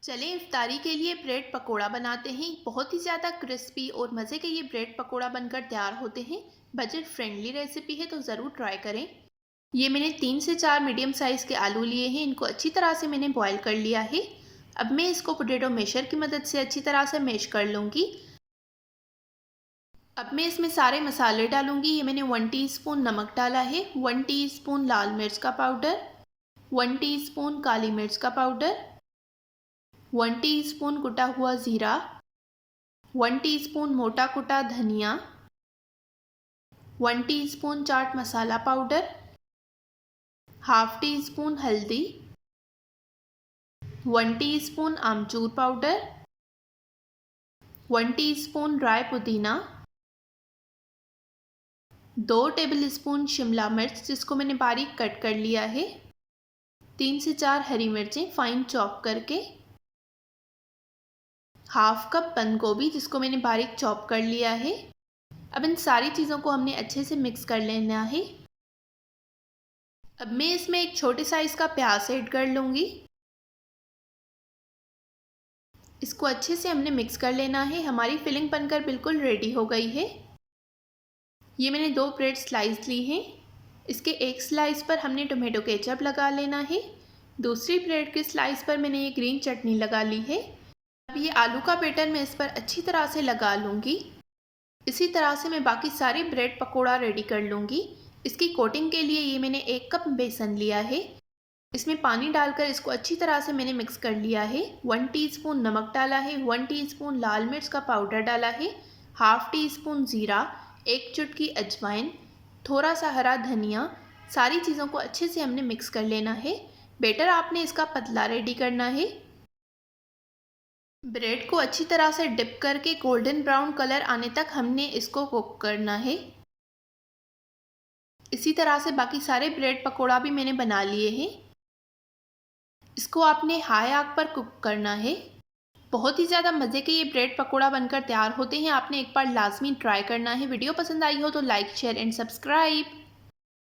चलें इफ्तारी के लिए ब्रेड पकोड़ा बनाते हैं। बहुत ही ज़्यादा क्रिस्पी और मज़े के ये ब्रेड पकोड़ा बनकर तैयार होते हैं। बजट फ्रेंडली रेसिपी है तो ज़रूर ट्राई करें। ये मैंने 3 से 4 मीडियम साइज़ के आलू लिए हैं। इनको अच्छी तरह से मैंने बॉईल कर लिया है। अब मैं इसको पोटैटो मैशर की मदद से अच्छी तरह से मैश कर लूँगी। अब मैं इसमें सारे मसाले डालूँगी। ये मैंने 1 टीस्पून नमक डाला है, 1 टीस्पून लाल मिर्च का पाउडर, 1 टीस्पून काली मिर्च का पाउडर, 1 टीस्पून कुटा हुआ ज़ीरा, 1 टीस्पून मोटा कुटा धनिया, 1 teaspoon chaat masala powder, half tea spoon हल्दी, 1 टीस्पून आमचूर पाउडर, 1 टीस्पून ड्राई पुदीना, 2 टेबलस्पून शिमला मिर्च जिसको मैंने बारीक कट कर लिया है, 3 से 4 हरी मिर्चें फाइन चॉप करके, हाफ कप बंद गोभी जिसको मैंने बारीक चॉप कर लिया है। अब इन सारी चीज़ों को हमने अच्छे से मिक्स कर लेना है। अब मैं इसमें एक छोटे साइज़ का प्याज ऐड कर लूँगी। इसको अच्छे से हमने मिक्स कर लेना है। हमारी फिलिंग बनकर बिल्कुल रेडी हो गई है। ये मैंने 2 ब्रेड स्लाइस ली हैं। इसके एक स्लाइस पर हमने टोमेटो केचप लगा लेना है। दूसरी ब्रेड के स्लाइस पर मैंने ये ग्रीन चटनी लगा ली है। अब ये आलू का बैटर मैं इस पर अच्छी तरह से लगा लूँगी। इसी तरह से मैं बाकी सारे ब्रेड पकोड़ा रेडी कर लूँगी। इसकी कोटिंग के लिए ये मैंने 1 कप बेसन लिया है। इसमें पानी डालकर इसको अच्छी तरह से मैंने मिक्स कर लिया है। 1 टीस्पून नमक डाला है, 1 टीस्पून लाल मिर्च का पाउडर डाला है, हाफ टी स्पून ज़ीरा, 1 चुटकी अजवाइन, थोड़ा सा हरा धनिया। सारी चीज़ों को अच्छे से हमने मिक्स कर लेना है। बैटर आपने इसका पतला रेडी करना है। ब्रेड को अच्छी तरह से डिप करके गोल्डन ब्राउन कलर आने तक हमने इसको कुक करना है। इसी तरह से बाकी सारे ब्रेड पकोड़ा भी मैंने बना लिए हैं। इसको आपने हाई आग पर कुक करना है। बहुत ही ज़्यादा मज़े के ये ब्रेड पकोड़ा बनकर तैयार होते हैं। आपने एक बार लाजमी ट्राई करना है। वीडियो पसंद आई हो तो लाइक, शेयर एंड सब्सक्राइब।